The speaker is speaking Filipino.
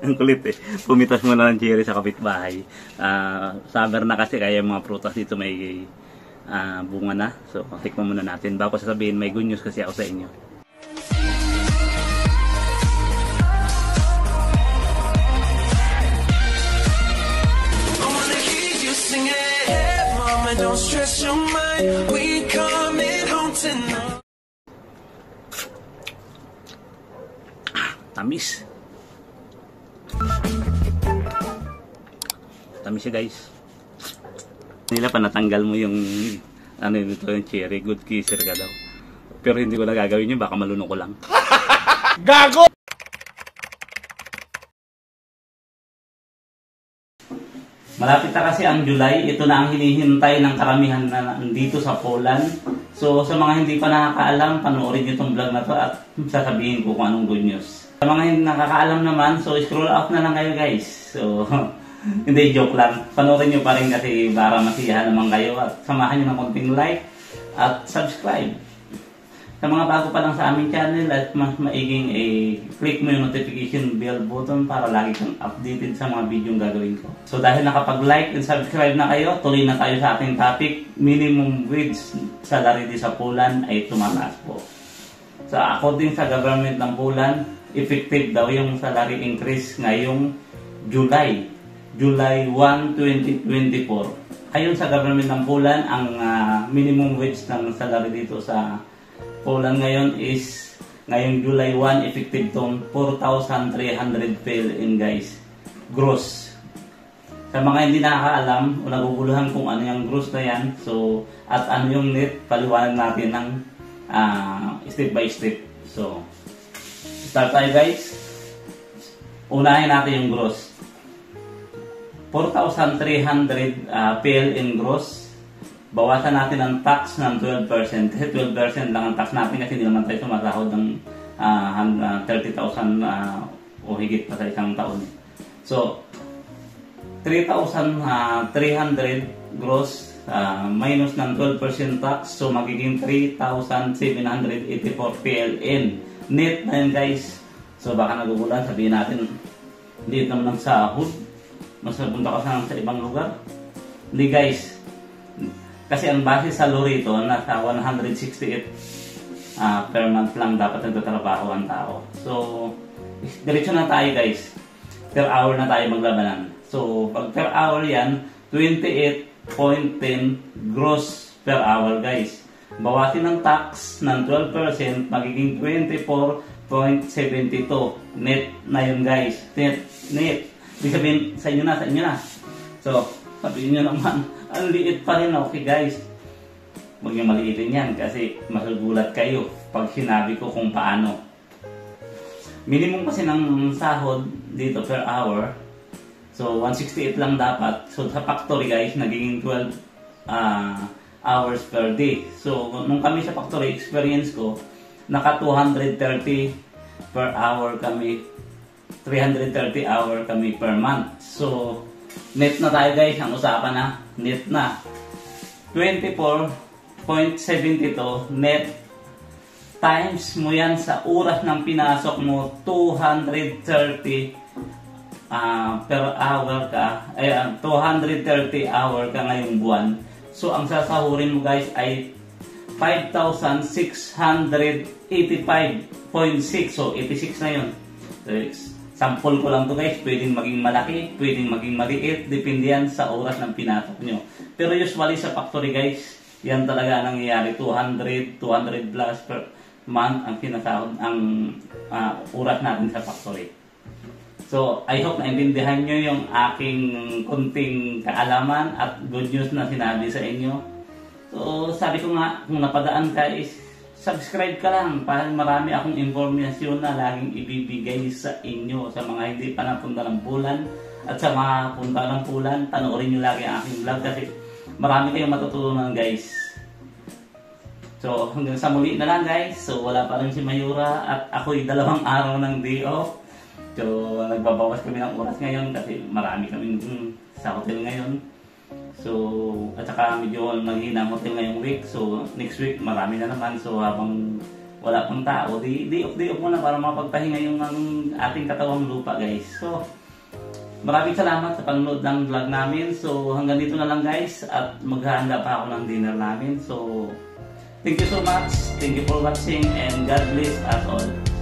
Ang kulit eh. Pumitas muna ng cherry sa kapitbahay. Summer na kasi kaya yung mga prutas dito may bunga na. So, tikman muna natin. Bago sasabihin, may good news kasi ako sa inyo. Don't stress your mind, we coming home tonight. Tamis. Tamis siya guys. Nila pa natanggal mo yung ano dito yung cherry, good kisser ka daw. Pero hindi ko na gagawin yun, baka malunok ko lang. Gago! Malapit na kasi ang July, ito na ang hinihintay ng karamihan na dito sa Poland. So sa mga hindi pa nakakaalam, panoorin nyo itong vlog na to at sasabihin ko kung anong good news. Sa mga hindi nakakaalam naman, so scroll out na lang kayo guys. So hindi, joke lang. Panoorin nyo pa rin kasi para masiyahan naman kayo at samahan nyo ng konting like at subscribe. Sa mga bago pa lang sa aming channel at mas maiging click mo yung notification bell button para lagi kang updated sa mga video yung gagawin ko. So dahil nakapag-like and subscribe na kayo, tuloy na tayo sa ating topic. Minimum wage salary sa Poland ay tumataas po. So according sa government ng Poland, effective daw yung salary increase ngayong July 1, 2024. Ayon sa government ng Poland, ang minimum wage ng salary dito sa Poland ngayon is ngayong July 1 effective tong 4,300 PLN guys. Gross. Sa mga hindi nakakaalam o naguguluhan kung ano yung gross na yan, so at ano yung net, paliwanag natin ng step by step. So start tayo guys. Unahin natin yung gross. 4,300 PLN gross. Bawasan natin ang tax ng 12%. Kasi 12% lang ang tax natin kasi hindi naman tayo sumasahod ng 30,000 o higit pa sa isang taon. So, 3,300 gross minus ng 12% tax. So, magiging 3,784 PLN. Net na yun guys. So, baka nagugulan. Sabihin natin, hindi naman ng sahod. Mas napunta ka sa ibang lugar. Hindi guys. Kasi ang base salary ito, nasa 168 per month lang dapat nagtatrabaho ang tao. So, diretso na tayo guys. Per hour na tayo maglabanan. So, pag per hour yan, 28.10 gross per hour guys. Bawasin ng tax ng 12%, magiging 24.72 net na yun guys. Net. Ibig sabihin, sa inyo na. So, sabihin nyo naman, ang liit pa rin, okay guys. Huwag nyo maliitin yan kasi magugulat kayo pag sinabi ko kung paano. Minimum kasi ng sahod dito per hour. So 168 lang dapat. So sa factory guys, nagiging 12 hours per day. So nung kami sa factory, experience ko, naka 230 per hour kami. 330 hour kami per month. So net na tayo guys, ang usapan na, net na. 24.72 net times mo yan sa oras ng pinasok mo, 230 per hour ka, 230 hour ka ngayong buwan. So ang sasahurin mo guys ay 5,685.6. So 86 na yun. Sample ko lang to guys, pwedeng maging malaki, pwedeng maging maliit, depende yan sa oras ng pinasok nyo. Pero usually sa factory guys, yan talaga ang nangyayari, 200 plus per month ang pinasahod, ang oras natin sa factory. So, I hope naintindihan nyo yung aking kunting kaalaman at good news na sinabi sa inyo. So, sabi ko nga, kung napadaan ka is, subscribe ka lang para marami akong informasyon na laging ibibigay sa inyo. Sa mga hindi pa napunta ng Poland at sa mga punta ng Poland, panoorin nyo lagi ang aking vlog kasi marami kayong matutunan guys. So hanggang sa muli na lang guys. So wala pa rin si Mayura at ako'y 2 araw ng day off. So nagbabawas kami ng oras ngayon kasi marami kami sa hotel ngayon. So, at saka medyo nanghina ang hotel ngayong week. So, next week marami na naman. So, habang wala pang tao, di off muna para mapagpahinga yung ang ating katawang lupa guys. So, maraming salamat sa panonood ng vlog namin. So, hanggang dito na lang guys at maghahanda pa ako ng dinner namin. So, thank you so much. Thank you for watching and God bless us all.